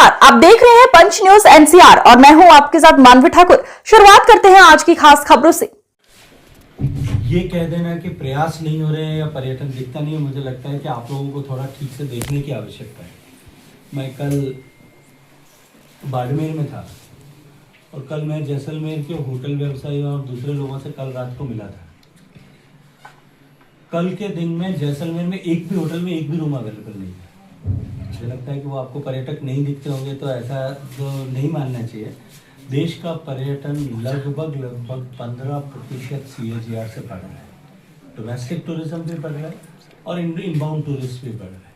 नमस्कार, आप देख रहे हैं पंच न्यूज एनसीआर और मैं हूं आपके साथ मानवी ठाकुर। शुरुआत करते हैं आज की खास खबरों से। ये कह देना कि प्रयास नहीं हो रहे हैं या पर्यटन दिखता नहीं है, मुझे लगता है कि आप लोगों को थोड़ा ठीक से देखने की आवश्यकता है। मैं कल बाड़मेर में था और कल मैं जैसलमेर के होटल व्यवसायियों और दूसरे लोगों से कल रात को मिला था। कल के दिन में जैसलमेर में एक भी होटल में एक भी रूम अवेलेबल नहीं था। मुझे लगता है कि वो आपको पर्यटक नहीं दिखते होंगे तो ऐसा तो नहीं मानना चाहिए। देश का पर्यटन लगभग 15% CAGR से बढ़ रहा है। डोमेस्टिक टूरिज्म भी बढ़ रहा है और इनबाउंड टूरिस्ट भी बढ़ रहा है।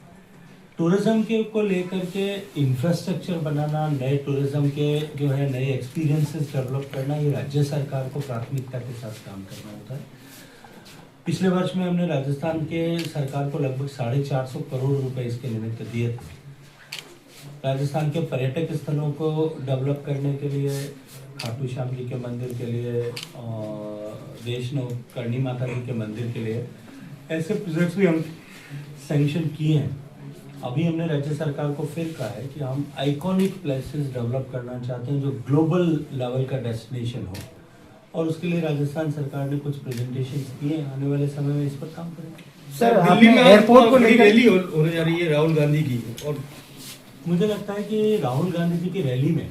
टूरिज्म के को लेकर के इंफ्रास्ट्रक्चर बनाना, नए टूरिज्म के जो है नए एक्सपीरियंसेस डेवलप करना, ये राज्य सरकार को प्राथमिकता के साथ काम करना होता है। पिछले वर्ष में हमने राजस्थान के सरकार को लगभग 450 करोड़ रुपए इसके निमित्त दिए थे। राजस्थान के पर्यटक स्थलों को डेवलप करने के लिए, खाटू श्याम जी के मंदिर के लिए और वैष्णो करणी माता जी के मंदिर के लिए ऐसे प्रोजेक्ट्स भी हम सैंक्शन किए हैं। अभी हमने राज्य सरकार को फिर कहा है कि हम आइकॉनिक प्लेसेस डेवलप करना चाहते हैं जो ग्लोबल लेवल का डेस्टिनेशन हो, और उसके लिए राजस्थान सरकार ने कुछ प्रेजेंटेशन किए। आने वाले समय में इस पर काम करेंगे। सर, दिल्ली में एयरपोर्ट को लेकर रैली होने जा रही है राहुल गांधी की, और मुझे लगता है कि राहुल गांधी जी की रैली में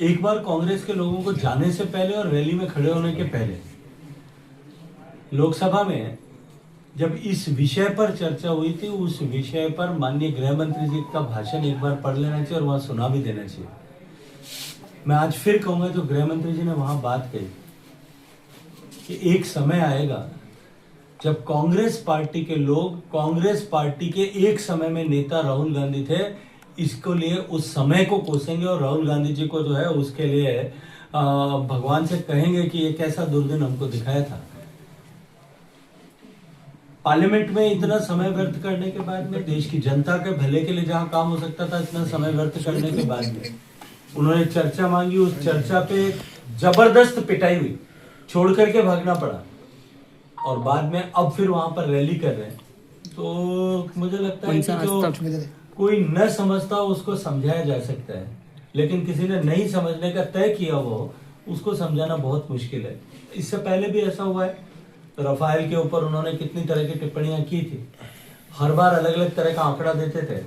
एक बार कांग्रेस के लोगों को जाने से पहले और रैली में खड़े होने के पहले लोकसभा में जब इस विषय पर चर्चा हुई थी, उस विषय पर माननीय गृह मंत्री जी का भाषण एक बार पढ़ लेना चाहिए और वहां सुना भी देना चाहिए। मैं आज फिर कहूंगा, जो गृह मंत्री जी ने वहां बात कही कि एक समय आएगा जब कांग्रेस पार्टी के लोग, कांग्रेस पार्टी के एक समय में नेता राहुल गांधी थे, इसको लिए उस समय को कोसेंगे और राहुल गांधी जी को जो है उसके लिए भगवान से कहेंगे कि ये कैसा दुर्दिन हमको दिखाया था। पार्लियामेंट में इतना समय व्यर्थ करने के बाद में, देश की जनता के भले के लिए जहां काम हो सकता था इतना समय व्यर्थ करने के बाद में उन्होंने चर्चा मांगी। उस चर्चा पे जबरदस्त पिटाई हुई, छोड़ करके भागना पड़ा और बाद में अब फिर वहां पर रैली कर रहे हैं। तो मुझे लगता है कि जो कोई न समझता उसको समझाया जा सकता है, लेकिन किसी ने नहीं समझने का तय किया हो उसको समझाना बहुत मुश्किल है। इससे पहले भी ऐसा हुआ है। रफाल के ऊपर उन्होंने कितनी तरह की टिप्पणियां की थी, हर बार अलग अलग तरह का आंकड़ा देते थे।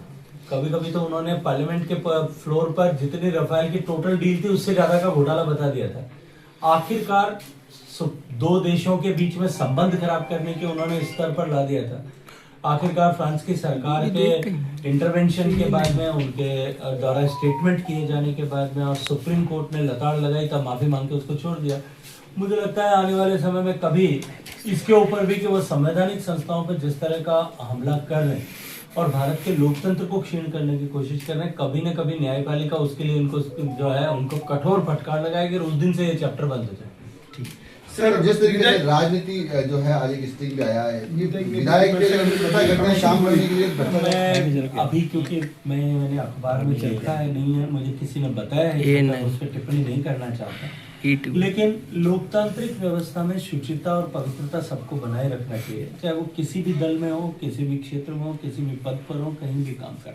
कभी कभी तो उन्होंने पार्लियामेंट के फ्लोर पर जितनी रफाल की टोटल डील थी उससे ज्यादा का घोटाला बता दिया था। आखिरकार दो देशों के बीच में संबंध खराब करने के उन्होंने स्तर पर ला दिया था। आखिरकार फ्रांस की सरकार के इंटरवेंशन के बाद में, उनके द्वारा स्टेटमेंट किए जाने के बाद में और सुप्रीम कोर्ट ने लताड़ लगाई, तब माफी मांग के उसको छोड़ दिया। मुझे लगता है आने वाले समय में कभी इसके ऊपर भी कि वो संवैधानिक संस्थाओं पर जिस तरह का हमला कर रहे हैं और भारत के लोकतंत्र को क्षीण करने की कोशिश कर रहे हैं, कभी न कभी न्यायपालिका उसके लिए उनको जो है उनको कठोर फटकार लगाएगी और उस दिन से ये चैप्टर बंद हो जाए। ठीक सर, जिस तरीके से राजनीति जो है आज एक स्टेज पे आया है, ये विधायक के शाम करने के लिए मैं अभी, क्योंकि मैंने अखबार में देखा है नहीं है, मुझे किसी ने बताया है, उस पर टिप्पणी नहीं करना चाहता, लेकिन लोकतांत्रिक व्यवस्था में शुचिता और पवित्रता सबको बनाए रखना चाहिए, चाहे वो किसी भी दल में हो, किसी भी क्षेत्र में हो, किसी भी पद पर हो, कहीं भी काम कर।